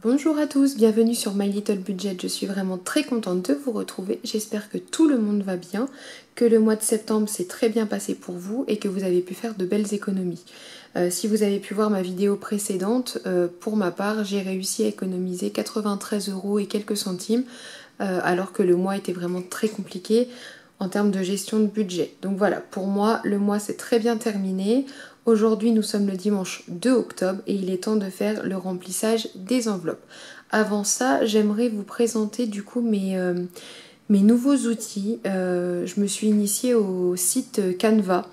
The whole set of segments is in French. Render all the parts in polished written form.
Bonjour à tous, bienvenue sur My Little Budget, je suis vraiment très contente de vous retrouver, j'espère que tout le monde va bien, que le mois de septembre s'est très bien passé pour vous et que vous avez pu faire de belles économies. Si vous avez pu voir ma vidéo précédente, pour ma part j'ai réussi à économiser 93 € et quelques centimes alors que le mois était vraiment très compliqué en termes de gestion de budget. Donc voilà, pour moi le mois s'est très bien terminé. Aujourd'hui nous sommes le dimanche 2 octobre et il est temps de faire le remplissage des enveloppes. Avant ça, j'aimerais vous présenter du coup mes nouveaux outils. Je me suis initiée au site Canva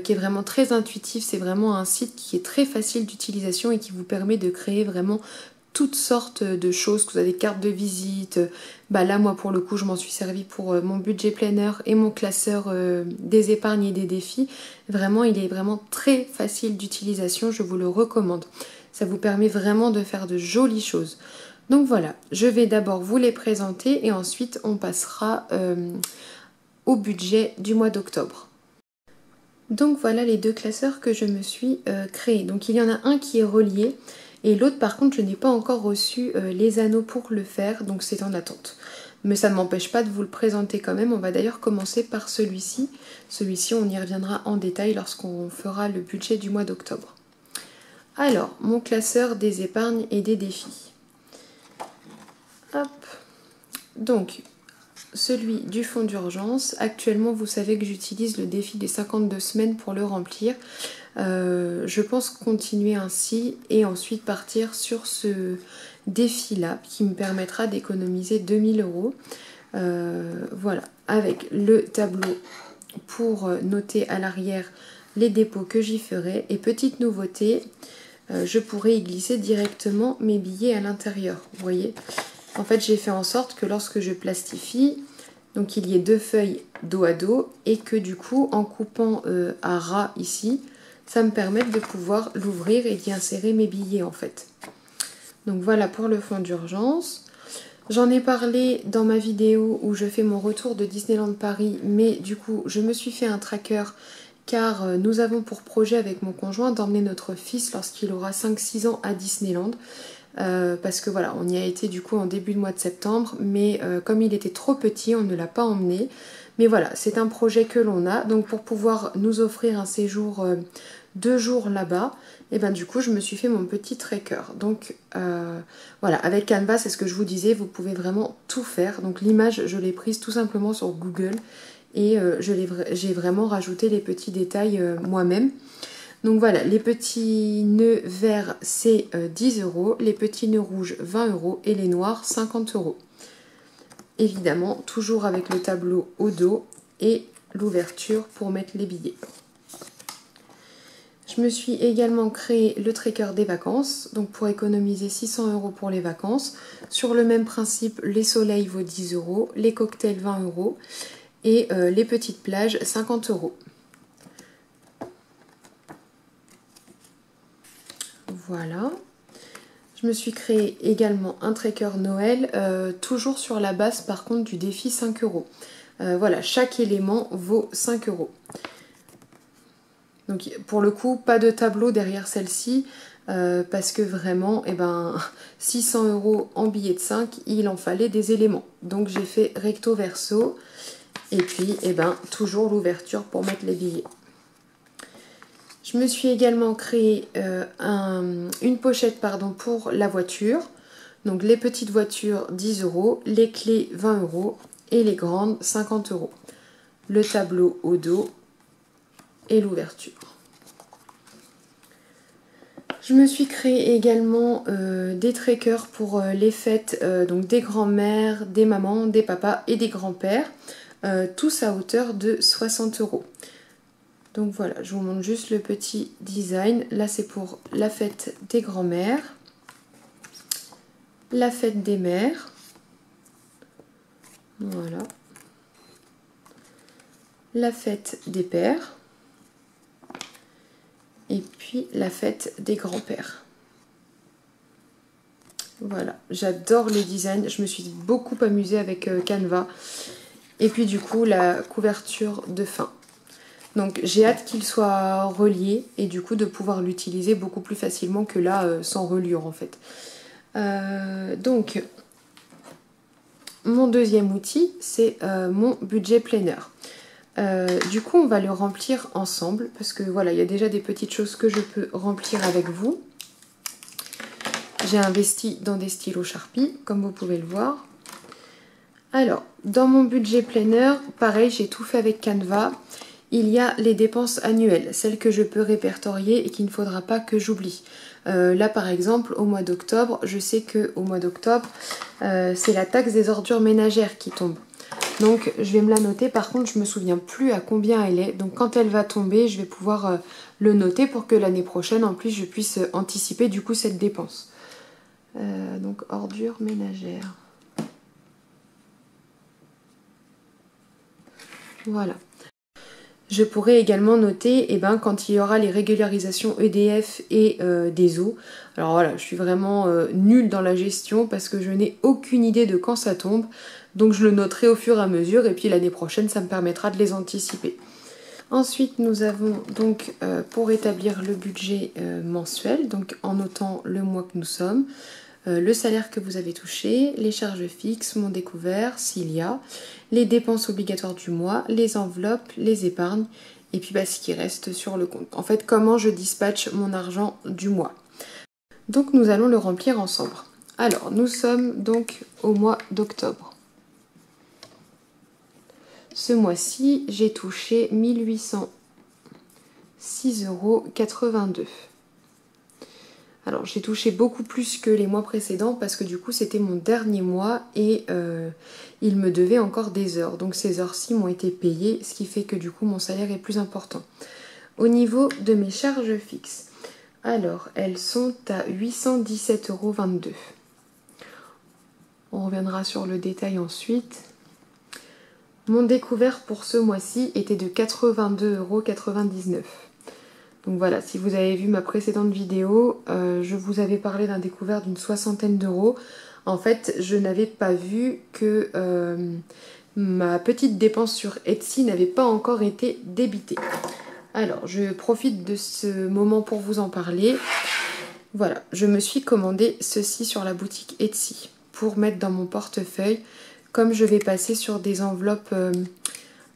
qui est vraiment très intuitif. C'est vraiment un site qui est très facile d'utilisation et qui vous permet de créer vraiment toutes sortes de choses, que vous avez des cartes de visite. Là moi pour le coup je m'en suis servi pour mon budget planner et mon classeur des épargnes et des défis. Vraiment il est vraiment très facile d'utilisation, je vous le recommande. Ça vous permet vraiment de faire de jolies choses. Donc voilà, je vais d'abord vous les présenter et ensuite on passera au budget du mois d'octobre. Donc voilà les deux classeurs que je me suis créés. Donc il y en a un qui est relié. Et l'autre par contre je n'ai pas encore reçu les anneaux pour le faire, donc c'est en attente. Mais ça ne m'empêche pas de vous le présenter quand même. On va d'ailleurs commencer par celui-ci. Celui-ci on y reviendra en détail lorsqu'on fera le budget du mois d'octobre. Alors, mon classeur des épargnes et des défis. Hop. Donc, celui du fonds d'urgence. Actuellement vous savez que j'utilise le défi des 52 semaines pour le remplir. Je pense continuer ainsi et ensuite partir sur ce défi là qui me permettra d'économiser 2000 €. Voilà, avec le tableau pour noter à l'arrière les dépôts que j'y ferai. Et petite nouveauté, je pourrai y glisser directement mes billets à l'intérieur. Vous voyez, en fait j'ai fait en sorte que lorsque je plastifie, donc il y ait deux feuilles dos à dos et que du coup en coupant à ras ici, ça me permet de pouvoir l'ouvrir et d'y insérer mes billets en fait. Donc voilà pour le fonds d'urgence. J'en ai parlé dans ma vidéo où je fais mon retour de Disneyland Paris, mais du coup je me suis fait un tracker car nous avons pour projet avec mon conjoint d'emmener notre fils lorsqu'il aura 5-6 ans à Disneyland. Parce que voilà, on y a été du coup en début de mois de septembre, mais comme il était trop petit, on ne l'a pas emmené. Mais voilà, c'est un projet que l'on a, donc pour pouvoir nous offrir un séjour 2 jours là-bas, et ben du coup je me suis fait mon petit tracker. Donc voilà, avec Canva, c'est ce que je vous disais, vous pouvez vraiment tout faire. Donc l'image, je l'ai prise tout simplement sur Google et j'ai vraiment rajouté les petits détails moi-même. Donc voilà, les petits nœuds verts c'est 10 €, les petits nœuds rouges 20 € et les noirs 50 €. Évidemment, toujours avec le tableau au dos et l'ouverture pour mettre les billets. Je me suis également créé le tracker des vacances, donc pour économiser 600 € pour les vacances. Sur le même principe, les soleils vaut 10 €, les cocktails 20 € et les petites plages 50 €. Voilà. Je me suis créé également un tracker Noël, toujours sur la base par contre du défi 5 €. Voilà, chaque élément vaut 5 €. Donc pour le coup, pas de tableau derrière celle-ci, parce que vraiment, 600 € en billets de 5, il en fallait des éléments. Donc j'ai fait recto verso, et puis toujours l'ouverture pour mettre les billets. Je me suis également créé une pochette pour la voiture. Donc les petites voitures 10 €, les clés 20 € et les grandes 50 €. Le tableau au dos et l'ouverture. Je me suis créé également des trackers pour les fêtes donc des grands-mères, des mamans, des papas et des grands-pères. Tous à hauteur de 60 €. Donc voilà, je vous montre juste le petit design. Là, c'est pour la fête des grands-mères, la fête des mères. Voilà. La fête des pères. Et puis la fête des grands-pères. Voilà, j'adore le design. Je me suis beaucoup amusée avec Canva. Et puis du coup, la couverture de fin. Donc j'ai hâte qu'il soit relié et du coup de pouvoir l'utiliser beaucoup plus facilement que là sans reliure en fait. Donc, mon deuxième outil, c'est mon budget planner. Du coup, on va le remplir ensemble parce que voilà, il y a déjà des petites choses que je peux remplir avec vous. J'ai investi dans des stylos Sharpie, comme vous pouvez le voir. Alors, dans mon budget planner, pareil, j'ai tout fait avec Canva. Il y a les dépenses annuelles, celles que je peux répertorier et qu'il ne faudra pas que j'oublie. Là, par exemple, au mois d'octobre, je sais qu'au mois d'octobre, c'est la taxe des ordures ménagères qui tombe. Donc, je vais me la noter. Par contre, je ne me souviens plus à combien elle est. Donc, quand elle va tomber, je vais pouvoir le noter pour que l'année prochaine, en plus, je puisse anticiper du coup cette dépense. Donc, ordures ménagères. Voilà. Je pourrais également noter quand il y aura les régularisations EDF et des eaux. Alors voilà, je suis vraiment nulle dans la gestion parce que je n'ai aucune idée de quand ça tombe. Donc je le noterai au fur et à mesure et puis l'année prochaine, ça me permettra de les anticiper. Ensuite, nous avons donc pour établir le budget mensuel, donc en notant le mois que nous sommes, le salaire que vous avez touché, les charges fixes, mon découvert, s'il y a, les dépenses obligatoires du mois, les enveloppes, les épargnes, et puis ce qui reste sur le compte. En fait, comment je dispatche mon argent du mois. Donc nous allons le remplir ensemble. Alors, nous sommes donc au mois d'octobre. Ce mois-ci, j'ai touché 1806,82 €. Alors j'ai touché beaucoup plus que les mois précédents parce que du coup c'était mon dernier mois et il me devait encore des heures. Donc ces heures-ci m'ont été payées, ce qui fait que du coup mon salaire est plus important. Au niveau de mes charges fixes, alors elles sont à 817,22 €. On reviendra sur le détail ensuite. Mon découvert pour ce mois-ci était de 82,99 €. Donc voilà, si vous avez vu ma précédente vidéo, je vous avais parlé d'un découvert d'une soixantaine d'euros. En fait, je n'avais pas vu que ma petite dépense sur Etsy n'avait pas encore été débitée. Alors, je profite de ce moment pour vous en parler. Voilà, je me suis commandé ceci sur la boutique Etsy pour mettre dans mon portefeuille. Comme je vais passer sur des enveloppes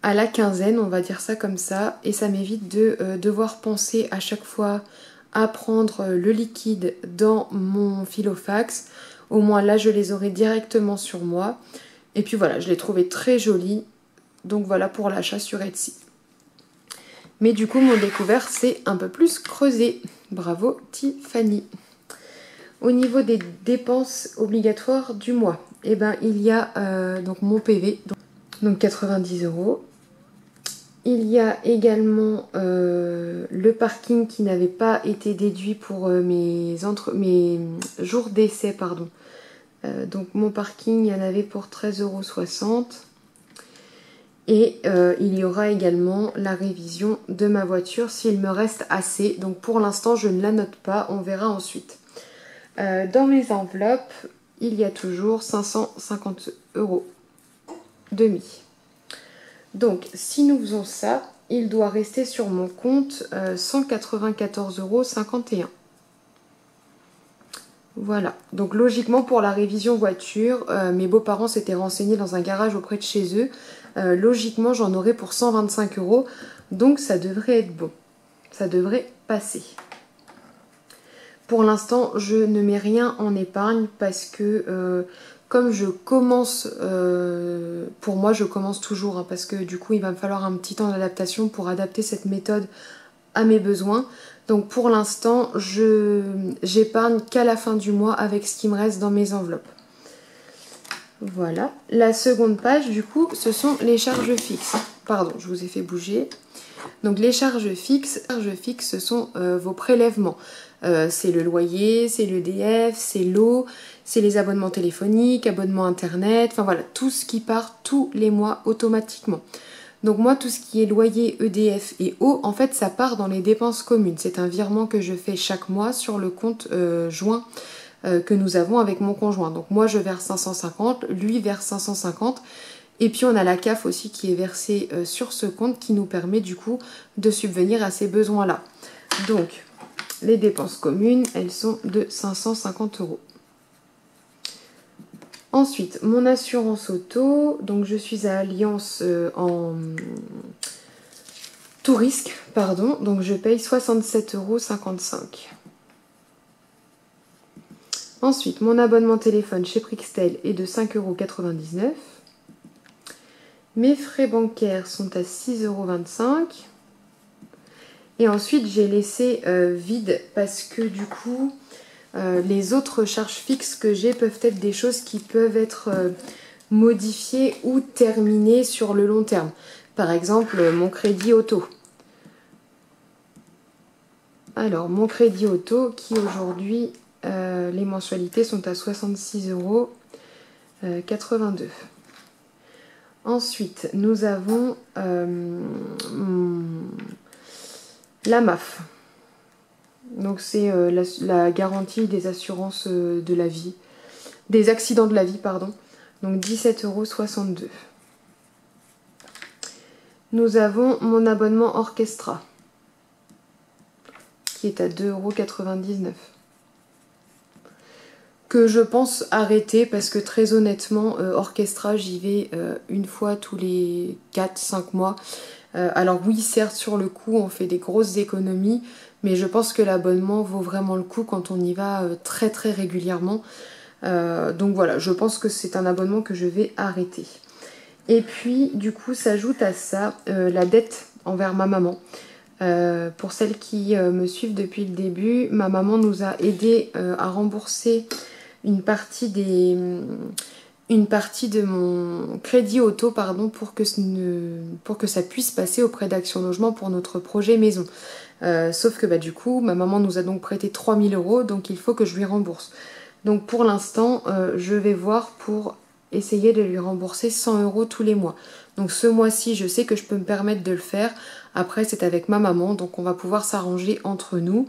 à la quinzaine, on va dire ça comme ça, et ça m'évite de devoir penser à chaque fois à prendre le liquide dans mon filofax. Au moins là, je les aurai directement sur moi. Et puis voilà, je l'ai trouvé très joli. Donc voilà pour l'achat sur Etsy. Mais du coup, mon découvert, c'est un peu plus creusé. Bravo Tiffany. Au niveau des dépenses obligatoires du mois, il y a donc mon PV, donc 90 €. Il y a également le parking qui n'avait pas été déduit pour mes jours d'essai, pardon. Donc mon parking, il y en avait pour 13,60 €. Et il y aura également la révision de ma voiture s'il me reste assez. Donc pour l'instant, je ne la note pas, on verra ensuite. Dans mes enveloppes, il y a toujours 550 € demi. Donc, si nous faisons ça, il doit rester sur mon compte 194,51 €. Voilà. Donc, logiquement, pour la révision voiture, mes beaux-parents s'étaient renseignés dans un garage auprès de chez eux. Logiquement, j'en aurai pour 125 €. Donc, ça devrait être bon. Ça devrait passer. Pour l'instant, je ne mets rien en épargne parce que... comme je commence, pour moi je commence toujours parce que du coup il va me falloir un petit temps d'adaptation pour adapter cette méthode à mes besoins. Donc pour l'instant j'épargne qu'à la fin du mois avec ce qui me reste dans mes enveloppes. Voilà. La seconde page du coup ce sont les charges fixes. Pardon, je vous ai fait bouger. Donc les charges fixes ce sont vos prélèvements. C'est le loyer, c'est l'EDF, c'est l'eau, c'est les abonnements téléphoniques, abonnements internet, enfin voilà, tout ce qui part tous les mois automatiquement. Donc moi, tout ce qui est loyer, EDF et eau, en fait, ça part dans les dépenses communes. C'est un virement que je fais chaque mois sur le compte joint que nous avons avec mon conjoint. Donc moi, je verse 550, lui verse 550. Et puis on a la CAF aussi qui est versée sur ce compte qui nous permet du coup de subvenir à ces besoins-là. Donc... les dépenses communes, elles sont de 550 €. Ensuite, mon assurance auto, donc je suis à Alliance en tout risque, pardon, donc je paye 67,55 €. Ensuite, mon abonnement téléphone chez Prixtel est de 5,99 €. Mes frais bancaires sont à 6,25 €. Et ensuite, j'ai laissé vide parce que du coup, les autres charges fixes que j'ai peuvent être des choses qui peuvent être modifiées ou terminées sur le long terme. Par exemple, mon crédit auto. Alors, mon crédit auto qui aujourd'hui, les mensualités sont à 66,82 €. Ensuite, nous avons la MAF. Donc c'est la garantie des assurances de la vie, des accidents de la vie, pardon. Donc 17,62 €. Nous avons mon abonnement Orchestra, qui est à 2,99 €. Que je pense arrêter parce que très honnêtement, Orchestra, j'y vais une fois tous les 4-5 mois. Alors oui, certes, sur le coup, on fait des grosses économies, mais je pense que l'abonnement vaut vraiment le coup quand on y va très très régulièrement. Donc voilà, je pense que c'est un abonnement que je vais arrêter. Et puis, du coup, s'ajoute à ça la dette envers ma maman. Pour celles qui me suivent depuis le début, ma maman nous a aidé à rembourser une partie de mon crédit auto, pardon, pour que ça puisse passer auprès d'Action Logement pour notre projet maison. Sauf que du coup, ma maman nous a donc prêté 3 000 €, donc il faut que je lui rembourse. Donc pour l'instant, je vais voir pour essayer de lui rembourser 100 € tous les mois. Donc ce mois-ci, je sais que je peux me permettre de le faire. Après, c'est avec ma maman, donc on va pouvoir s'arranger entre nous.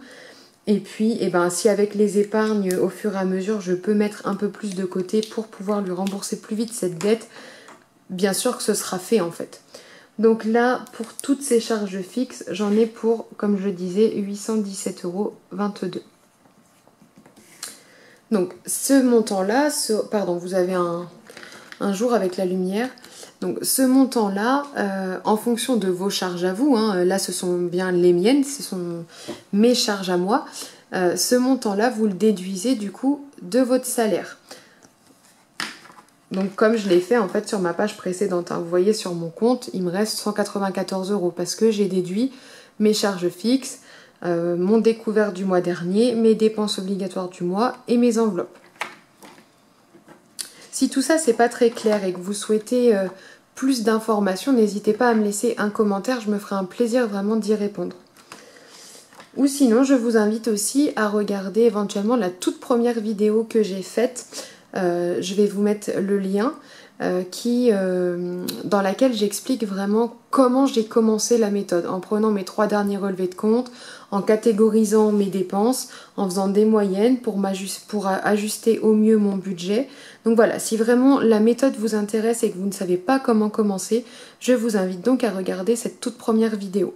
Et puis, si avec les épargnes, au fur et à mesure, je peux mettre un peu plus de côté pour pouvoir lui rembourser plus vite cette dette, bien sûr que ce sera fait en fait. Donc là, pour toutes ces charges fixes, j'en ai pour, comme je disais, 817,22 €. Donc ce montant-là, pardon, vous avez un jour avec la lumière. Donc ce montant-là, en fonction de vos charges à vous, là ce sont bien les miennes, ce sont mes charges à moi, ce montant-là, vous le déduisez du coup de votre salaire. Donc comme je l'ai fait en fait sur ma page précédente, vous voyez sur mon compte, il me reste 194 € parce que j'ai déduit mes charges fixes, mon découvert du mois dernier, mes dépenses obligatoires du mois et mes enveloppes. Si tout ça c'est pas très clair et que vous souhaitez plus d'informations, n'hésitez pas à me laisser un commentaire, je me ferai un plaisir vraiment d'y répondre. Ou sinon, je vous invite aussi à regarder éventuellement la toute première vidéo que j'ai faite. Je vais vous mettre le lien dans laquelle j'explique vraiment comment j'ai commencé la méthode, en prenant mes 3 derniers relevés de compte, en catégorisant mes dépenses, en faisant des moyennes pour ajuster au mieux mon budget. Donc voilà, si vraiment la méthode vous intéresse et que vous ne savez pas comment commencer, je vous invite donc à regarder cette toute première vidéo.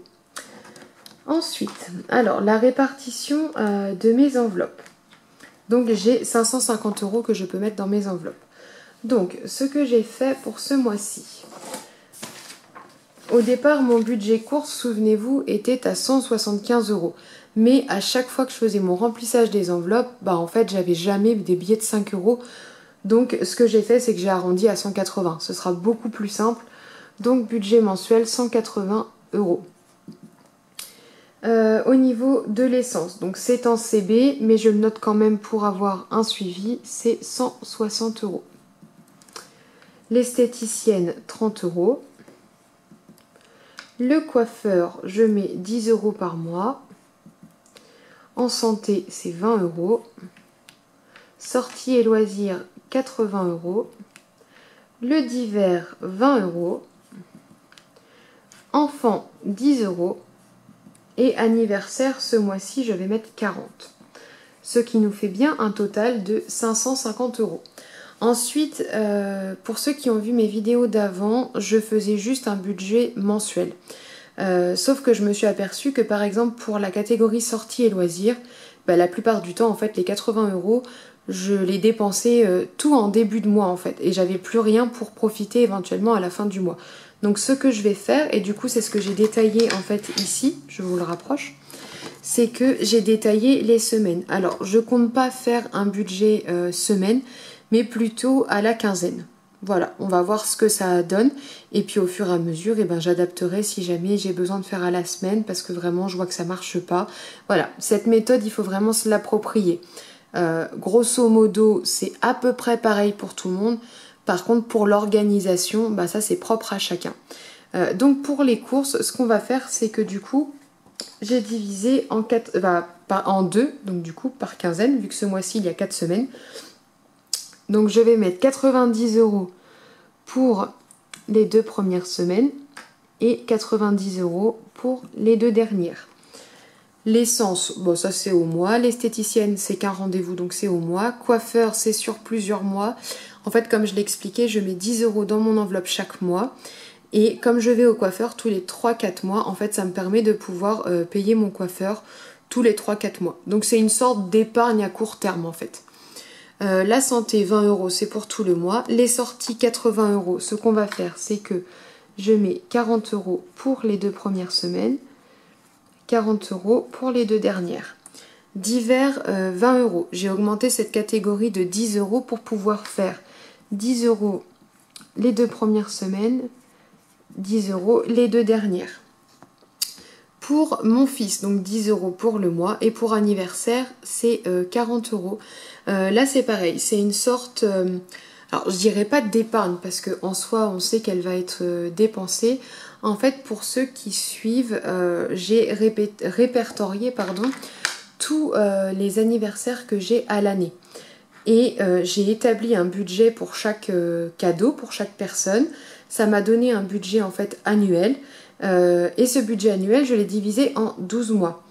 Ensuite, alors la répartition de mes enveloppes. Donc j'ai 550 € que je peux mettre dans mes enveloppes. Donc ce que j'ai fait pour ce mois-ci. Au départ, mon budget course, souvenez-vous, était à 175 €. Mais à chaque fois que je faisais mon remplissage des enveloppes, en fait, j'avais jamais des billets de 5 €. Donc ce que j'ai fait, c'est que j'ai arrondi à 180. Ce sera beaucoup plus simple. Donc budget mensuel 180 €. Au niveau de l'essence, donc c'est en CB, mais je le note quand même pour avoir un suivi, c'est 160 €. L'esthéticienne, 30 €. Le coiffeur, je mets 10 € par mois. En santé, c'est 20 €. Sorties et loisirs, 80 €. Le divers, 20 €. Enfant, 10 €. Et anniversaire, ce mois-ci, je vais mettre 40. Ce qui nous fait bien un total de 550 €. Ensuite, pour ceux qui ont vu mes vidéos d'avant, je faisais juste un budget mensuel. Sauf que je me suis aperçue que par exemple pour la catégorie sorties et loisirs, la plupart du temps en fait les 80 € je l'ai dépensé tout en début de mois en fait. Et j'avais plus rien pour profiter éventuellement à la fin du mois. Donc ce que je vais faire, et du coup c'est ce que j'ai détaillé en fait ici, je vous le rapproche, c'est que j'ai détaillé les semaines. Alors je compte pas faire un budget semaine, mais plutôt à la quinzaine. Voilà, on va voir ce que ça donne et puis au fur et à mesure, eh ben, j'adapterai si jamais j'ai besoin de faire à la semaine parce que vraiment je vois que ça marche pas. Voilà, cette méthode, il faut vraiment se l'approprier. Grosso modo, c'est à peu près pareil pour tout le monde. Par contre, pour l'organisation, bah, ça c'est propre à chacun. Donc pour les courses, ce qu'on va faire, c'est que du coup, j'ai divisé en deux, donc du coup par quinzaine, vu que ce mois-ci il y a 4 semaines. Donc je vais mettre 90 € pour les 2 premières semaines et 90 € pour les 2 dernières. L'essence, bon ça c'est au mois. L'esthéticienne c'est qu'un rendez-vous donc c'est au mois. Coiffeur c'est sur plusieurs mois. En fait comme je l'ai expliqué, je mets 10 € dans mon enveloppe chaque mois. Et comme je vais au coiffeur tous les 3-4 mois, en fait ça me permet de pouvoir payer mon coiffeur tous les 3-4 mois. Donc c'est une sorte d'épargne à court terme en fait. La santé 20 € c'est pour tout le mois. Les sorties 80 €. Ce qu'on va faire c'est que je mets 40 € pour les 2 premières semaines, 40 € pour les 2 dernières. Divers 20 €. J'ai augmenté cette catégorie de 10 € pour pouvoir faire 10 € les 2 premières semaines, 10 € les 2 dernières. Pour mon fils, donc 10 € pour le mois, et pour anniversaire, c'est 40 €. Là, c'est pareil, c'est une sorte, alors je dirais pas d'épargne, parce qu'en soi, on sait qu'elle va être dépensée. En fait, pour ceux qui suivent, j'ai répertorié tous les anniversaires que j'ai à l'année. Et j'ai établi un budget pour chaque cadeau, pour chaque personne. Ça m'a donné un budget en fait annuel. Et ce budget annuel, je l'ai divisé en 12 mois.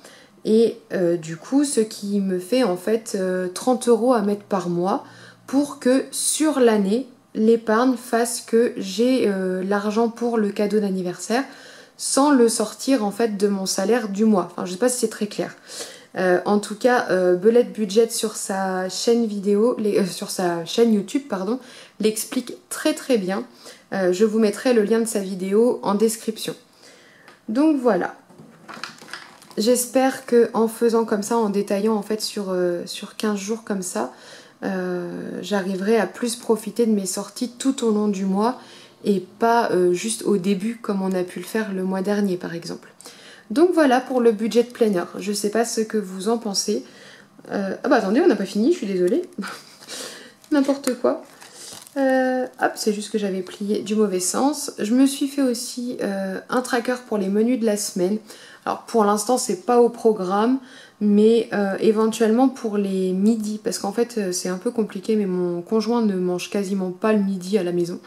Et du coup, ce qui me fait en fait 30 € à mettre par mois pour que sur l'année, l'épargne fasse que j'ai l'argent pour le cadeau d'anniversaire sans le sortir en fait de mon salaire du mois. Enfin, je sais pas si c'est très clair. En tout cas, Belette Budget sur sa chaîne vidéo, sur sa chaîne YouTube, pardon, l'explique très très bien. Je vous mettrai le lien de sa vidéo en description. Donc voilà. J'espère que en faisant comme ça, en détaillant en fait sur 15 jours comme ça, j'arriverai à plus profiter de mes sorties tout au long du mois et pas juste au début comme on a pu le faire le mois dernier par exemple. Donc voilà pour le budget de planner. Je sais pas ce que vous en pensez. Ah bah attendez, on n'a pas fini, je suis désolée. N'importe quoi. Hop, c'est juste que j'avais plié du mauvais sens. Je me suis fait aussi un tracker pour les menus de la semaine. Alors pour l'instant c'est pas au programme, mais éventuellement pour les midis, parce qu'en fait c'est un peu compliqué, mais mon conjoint ne mange quasiment pas le midi à la maison.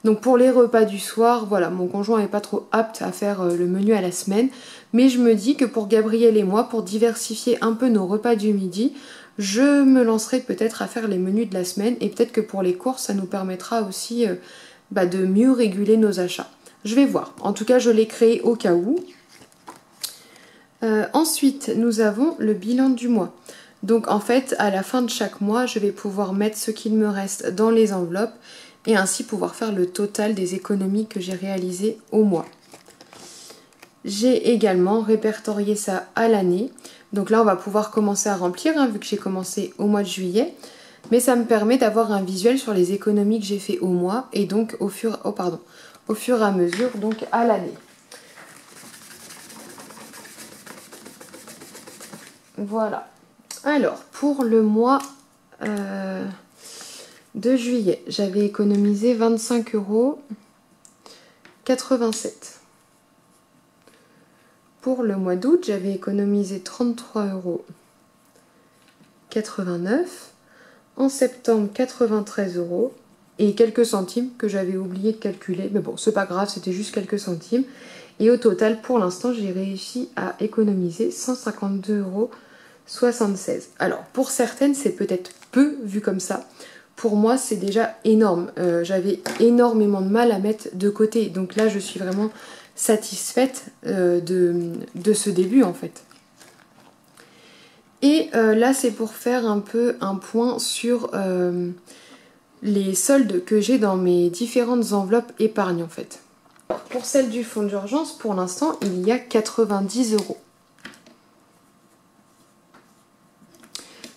Donc pour les repas du soir, voilà, mon conjoint n'est pas trop apte à faire le menu à la semaine, mais je me dis que pour Gabriel et moi, pour diversifier un peu nos repas du midi, je me lancerai peut-être à faire les menus de la semaine, et peut-être que pour les courses, ça nous permettra aussi de mieux réguler nos achats. Je vais voir. En tout cas, je l'ai créé au cas où. Ensuite, nous avons le bilan du mois. Donc en fait, à la fin de chaque mois, je vais pouvoir mettre ce qu'il me reste dans les enveloppes et ainsi pouvoir faire le total des économies que j'ai réalisées au mois. J'ai également répertorié ça à l'année. Donc là, on va pouvoir commencer à remplir, vu que j'ai commencé au mois de juillet. Mais ça me permet d'avoir un visuel sur les économies que j'ai fait au mois et donc au fur et à mesure, donc à l'année. Voilà. Alors, pour le mois de juillet, j'avais économisé 25,87 €. Pour le mois d'août, j'avais économisé 33,89 €. En septembre, 93 € et quelques centimes que j'avais oublié de calculer. Mais bon, c'est pas grave, c'était juste quelques centimes. Et au total, pour l'instant, j'ai réussi à économiser 152,76 €. Alors, pour certaines, c'est peut-être peu vu comme ça. Pour moi, c'est déjà énorme. J'avais énormément de mal à mettre de côté. Donc là, je suis vraiment satisfaite de ce début, en fait. Et Et là c'est pour faire un peu un point sur les soldes que j'ai dans mes différentes enveloppes épargne en fait. Alors, pour celle du fonds d'urgence, pour l'instant il y a 90 €.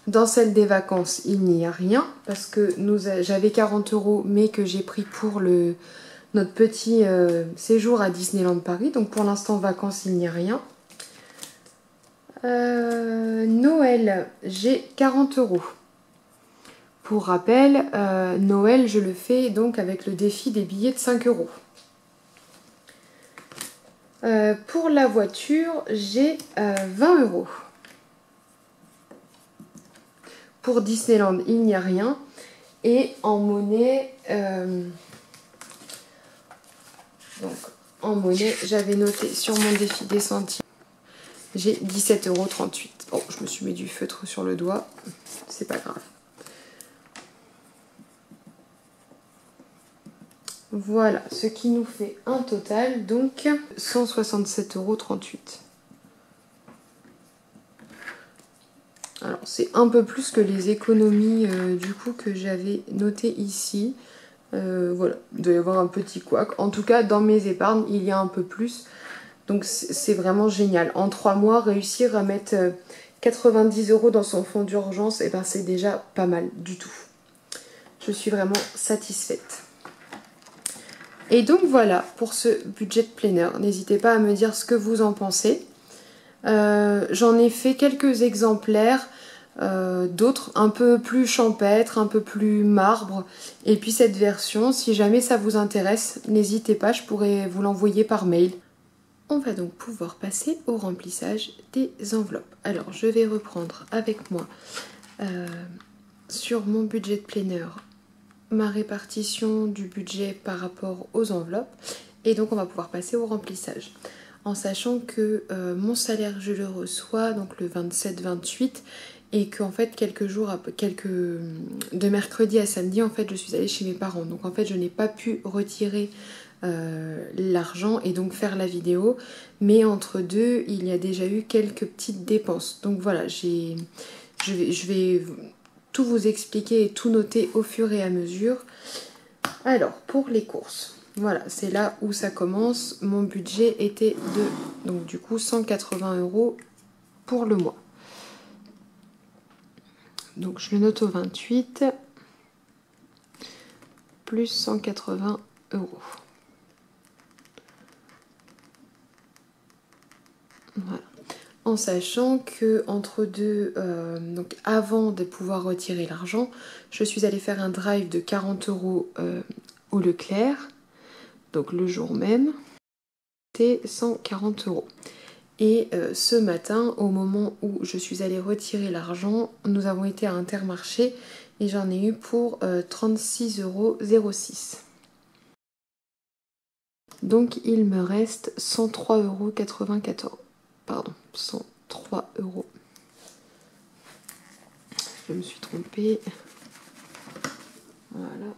Dans celle des vacances, il n'y a rien parce que j'avais 40 € mais que j'ai pris pour notre petit séjour à Disneyland Paris. Donc pour l'instant, vacances, il n'y a rien. Noël, j'ai 40 €. Pour rappel, Noël, je le fais donc avec le défi des billets de 5 €. Pour la voiture, j'ai 20 €. Pour Disneyland, il n'y a rien. Et en monnaie, j'avais noté sur mon défi des centimes, j'ai 17,38 €. Oh, je me suis mis du feutre sur le doigt, c'est pas grave. Voilà, ce qui nous fait un total, donc 167,38 €. Alors c'est un peu plus que les économies du coup que j'avais notées ici. Voilà, il doit y avoir un petit couac. En tout cas, dans mes épargnes, il y a un peu plus. Donc c'est vraiment génial. En 3 mois, réussir à mettre 90 € dans son fonds d'urgence, et ben c'est déjà pas mal du tout. Je suis vraiment satisfaite. Et donc voilà pour ce budget planner. N'hésitez pas à me dire ce que vous en pensez. J'en ai fait quelques exemplaires, d'autres un peu plus champêtres, un peu plus marbre. Et puis cette version, si jamais ça vous intéresse, n'hésitez pas, je pourrais vous l'envoyer par mail. On va donc pouvoir passer au remplissage des enveloppes. Alors je vais reprendre avec moi sur mon budget planner ma répartition du budget par rapport aux enveloppes. Et donc on va pouvoir passer au remplissage. En sachant que mon salaire je le reçois donc le 27-28 et qu'en fait de mercredi à samedi en fait je suis allée chez mes parents. Donc en fait je n'ai pas pu retirer l'argent et donc faire la vidéo, mais entre deux il y a déjà eu quelques petites dépenses. Donc voilà, je vais tout vous expliquer et tout noter au fur et à mesure. Alors pour les courses, voilà, c'est là où ça commence. Mon budget était de, donc du coup, 180 € pour le mois. Donc je le note au 28, plus 180 €. Voilà. En sachant que entre deux, donc avant de pouvoir retirer l'argent, je suis allée faire un drive de 40 € au Leclerc, donc le jour même, c'était 140 €. Et ce matin, au moment où je suis allée retirer l'argent, nous avons été à Intermarché et j'en ai eu pour 36,06 €. Donc il me reste 103,94 €. Pardon, 103 €. Je me suis trompée. Voilà.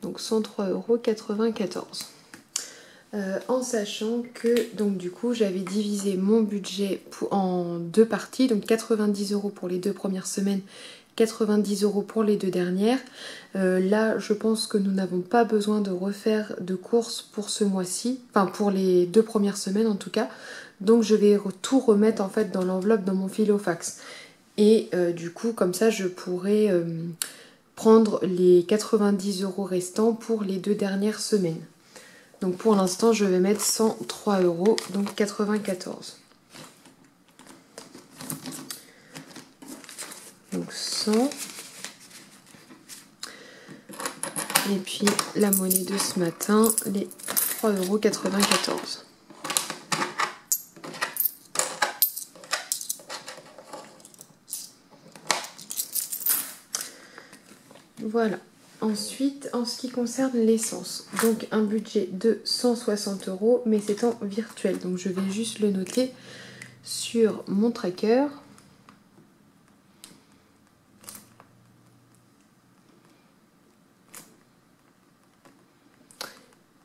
Donc 103,94 €. En sachant que donc du coup j'avais divisé mon budget en deux parties, donc 90 € pour les 2 premières semaines, 90 € pour les 2 dernières. Là je pense que nous n'avons pas besoin de refaire de courses pour ce mois-ci, enfin pour les 2 premières semaines en tout cas, donc je vais tout remettre en fait dans l'enveloppe dans mon filofax. Et du coup comme ça je pourrai prendre les 90 € restants pour les 2 dernières semaines. Donc pour l'instant, je vais mettre 103 €, donc 94. Donc 100. Et puis la monnaie de ce matin, les 3,94 €. Voilà. Ensuite, en ce qui concerne l'essence, donc un budget de 160 €, mais c'est en virtuel. Donc je vais juste le noter sur mon tracker.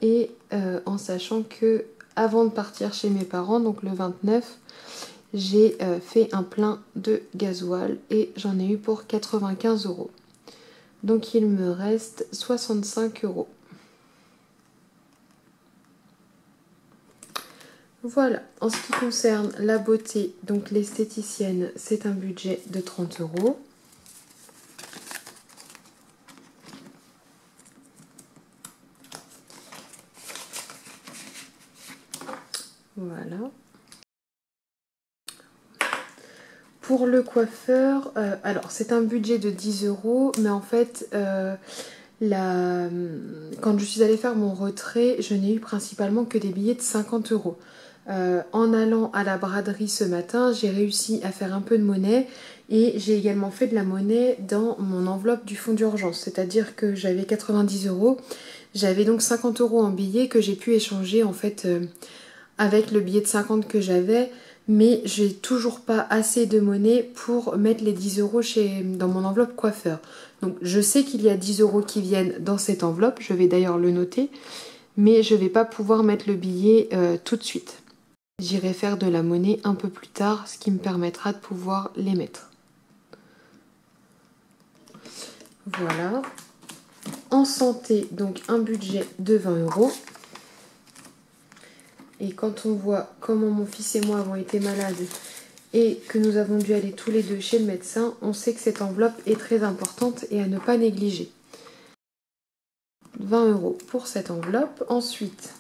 Et en sachant que avant de partir chez mes parents, donc le 29, j'ai fait un plein de gasoil et j'en ai eu pour 95 €. Donc il me reste 65 €. Voilà, en ce qui concerne la beauté, donc l'esthéticienne, c'est un budget de 30 €. Voilà. Pour le coiffeur, alors c'est un budget de 10 €, mais en fait, quand je suis allée faire mon retrait, je n'ai eu principalement que des billets de 50 €. En allant à la braderie ce matin, j'ai réussi à faire un peu de monnaie et j'ai également fait de la monnaie dans mon enveloppe du fonds d'urgence. C'est-à-dire que j'avais 90 €, j'avais donc 50 € en billets que j'ai pu échanger en fait avec le billet de 50 que j'avais, mais j'ai toujours pas assez de monnaie pour mettre les 10 € dans mon enveloppe coiffeur. Donc je sais qu'il y a 10 € qui viennent dans cette enveloppe, je vais d'ailleurs le noter, mais je vais pas pouvoir mettre le billet tout de suite. J'irai faire de la monnaie un peu plus tard, ce qui me permettra de pouvoir les mettre. Voilà. En santé, donc un budget de 20 €. Et quand on voit comment mon fils et moi avons été malades et que nous avons dû aller tous les deux chez le médecin, on sait que cette enveloppe est très importante et à ne pas négliger. 20 € pour cette enveloppe. Ensuite,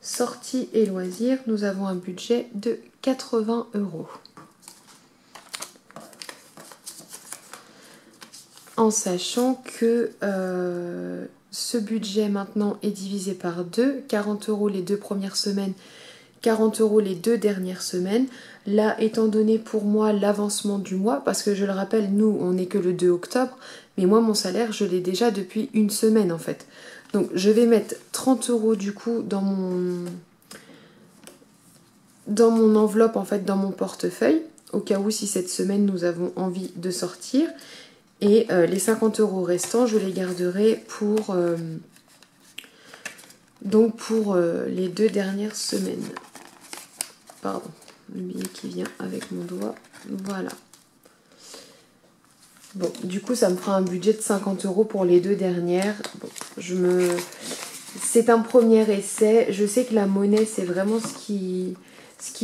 sorties et loisirs, nous avons un budget de 80 €. En sachant que ce budget maintenant est divisé par 2, 40 € les 2 premières semaines, 40 € les 2 dernières semaines. Là, étant donné pour moi l'avancement du mois, parce que je le rappelle, nous, on n'est que le 2 octobre, mais moi, mon salaire, je l'ai déjà depuis une semaine en fait. Donc, je vais mettre 30 € du coup dans mon enveloppe, en fait, dans mon portefeuille, au cas où si cette semaine, nous avons envie de sortir. Et les 50 € restants, je les garderai pour les 2 dernières semaines. Pardon, le billet qui vient avec mon doigt. Voilà. Bon, du coup, ça me fera un budget de 50 € pour les 2 dernières. Bon, c'est un premier essai. Je sais que la monnaie, c'est vraiment ce qui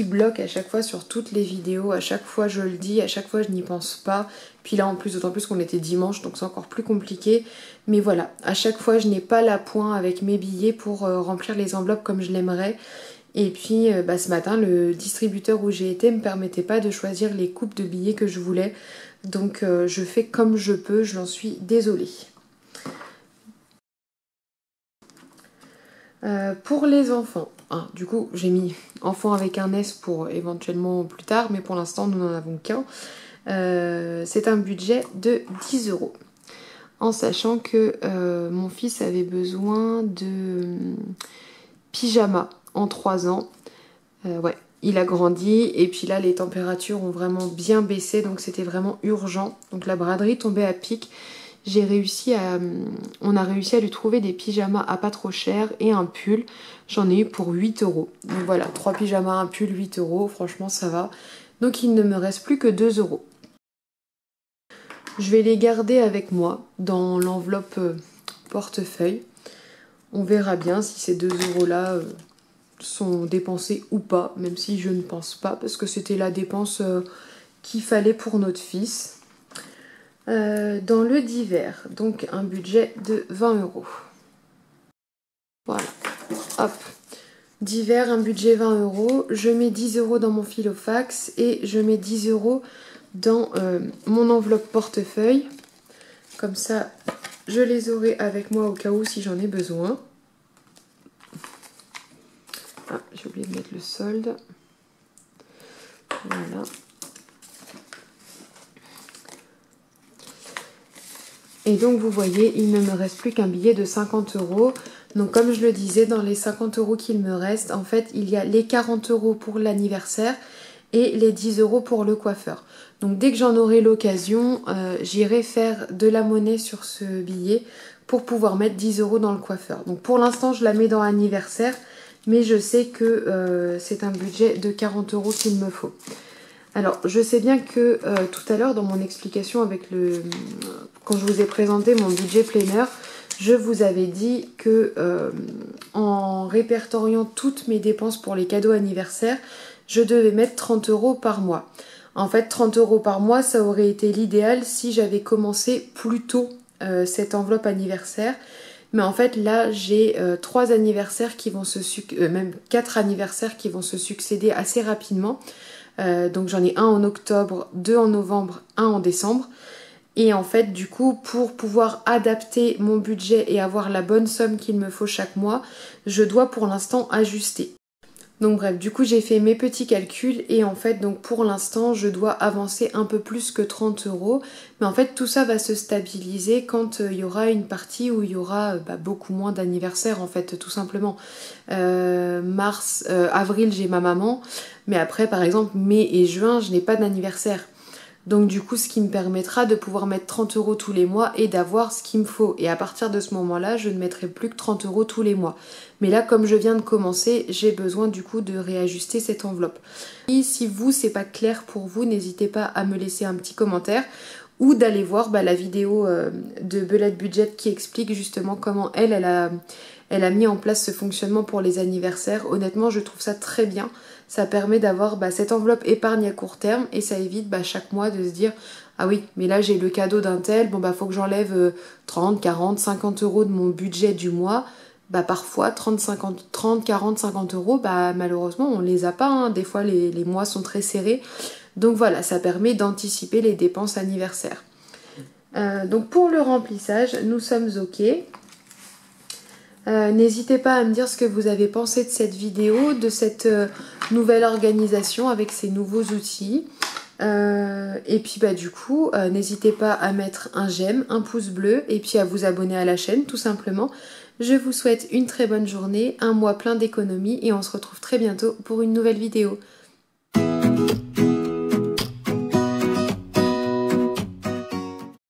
bloque à chaque fois sur toutes les vidéos. À chaque fois, je le dis, à chaque fois, je n'y pense pas. Puis là, en plus, d'autant plus qu'on était dimanche, donc c'est encore plus compliqué. Mais voilà, à chaque fois, je n'ai pas l'appoint avec mes billets pour remplir les enveloppes comme je l'aimerais. Et puis, ce matin, le distributeur où j'ai été ne me permettait pas de choisir les coupes de billets que je voulais. Donc, je fais comme je peux, je l'en suis désolée. Pour les enfants, du coup j'ai mis enfant avec un S pour éventuellement plus tard, mais pour l'instant nous n'en avons qu'un. C'est un budget de 10 €. En sachant que mon fils avait besoin de pyjama en 3 ans. Ouais, il a grandi et puis là les températures ont vraiment bien baissé, donc c'était vraiment urgent. Donc la braderie tombait à pic. On a réussi à lui trouver des pyjamas à pas trop cher et un pull. J'en ai eu pour 8 €. Donc voilà, 3 pyjamas, un pull, 8 €. Franchement, ça va. Donc il ne me reste plus que 2 €. Je vais les garder avec moi dans l'enveloppe portefeuille. On verra bien si ces 2 € là sont dépensés ou pas, même si je ne pense pas, parce que c'était la dépense qu'il fallait pour notre fils. Dans le divers, donc un budget de 20 €. Voilà, hop, divers, un budget 20 €. Je mets 10 € dans mon filofax et je mets 10 € dans mon enveloppe portefeuille. Comme ça, je les aurai avec moi au cas où si j'en ai besoin. Ah, j'ai oublié de mettre le solde. Voilà. Et donc vous voyez, il ne me reste plus qu'un billet de 50 €. Donc comme je le disais, dans les 50 € qu'il me reste, en fait, il y a les 40 € pour l'anniversaire et les 10 € pour le coiffeur. Donc dès que j'en aurai l'occasion, j'irai faire de la monnaie sur ce billet pour pouvoir mettre 10 € dans le coiffeur. Donc pour l'instant, je la mets dans l'anniversaire, mais je sais que c'est un budget de 40 € qu'il me faut. Alors, je sais bien que tout à l'heure, dans mon explication quand je vous ai présenté mon budget planner, je vous avais dit que en répertoriant toutes mes dépenses pour les cadeaux anniversaires, je devais mettre 30 € par mois. En fait, 30 € par mois, ça aurait été l'idéal si j'avais commencé plus tôt cette enveloppe anniversaire. Mais en fait, là, j'ai 3 anniversaires qui vont même 4 anniversaires qui vont se succéder assez rapidement. Donc j'en ai un en octobre, 2 en novembre, 1 en décembre. Et en fait, du coup, pour pouvoir adapter mon budget et avoir la bonne somme qu'il me faut chaque mois, je dois pour l'instant ajuster. Donc bref, du coup j'ai fait mes petits calculs et en fait donc pour l'instant je dois avancer un peu plus que 30 €. Mais en fait tout ça va se stabiliser quand il y aura une partie où il y aura beaucoup moins d'anniversaires en fait tout simplement. Avril j'ai ma maman, mais après par exemple mai et juin je n'ai pas d'anniversaire. Donc du coup ce qui me permettra de pouvoir mettre 30 € tous les mois et d'avoir ce qu'il me faut. Et à partir de ce moment-là, je ne mettrai plus que 30 € tous les mois. Mais là, comme je viens de commencer, j'ai besoin du coup de réajuster cette enveloppe. Et si vous, c'est pas clair pour vous, n'hésitez pas à me laisser un petit commentaire ou d'aller voir la vidéo de Belette Budget qui explique justement comment elle a mis en place ce fonctionnement pour les anniversaires. Honnêtement, je trouve ça très bien. Ça permet d'avoir cette enveloppe épargne à court terme et ça évite chaque mois de se dire ah oui, mais là j'ai le cadeau d'un tel, faut que j'enlève 30, 40, 50 € de mon budget du mois. Parfois 30, 40, 50 €, malheureusement on les a pas, hein. Des fois les mois sont très serrés. Donc voilà, ça permet d'anticiper les dépenses anniversaires. Donc pour le remplissage, nous sommes ok. N'hésitez pas à me dire ce que vous avez pensé de cette vidéo, de cette nouvelle organisation avec ces nouveaux outils. Et puis du coup, n'hésitez pas à mettre un j'aime, un pouce bleu et puis à vous abonner à la chaîne tout simplement. Je vous souhaite une très bonne journée, un mois plein d'économies et on se retrouve très bientôt pour une nouvelle vidéo.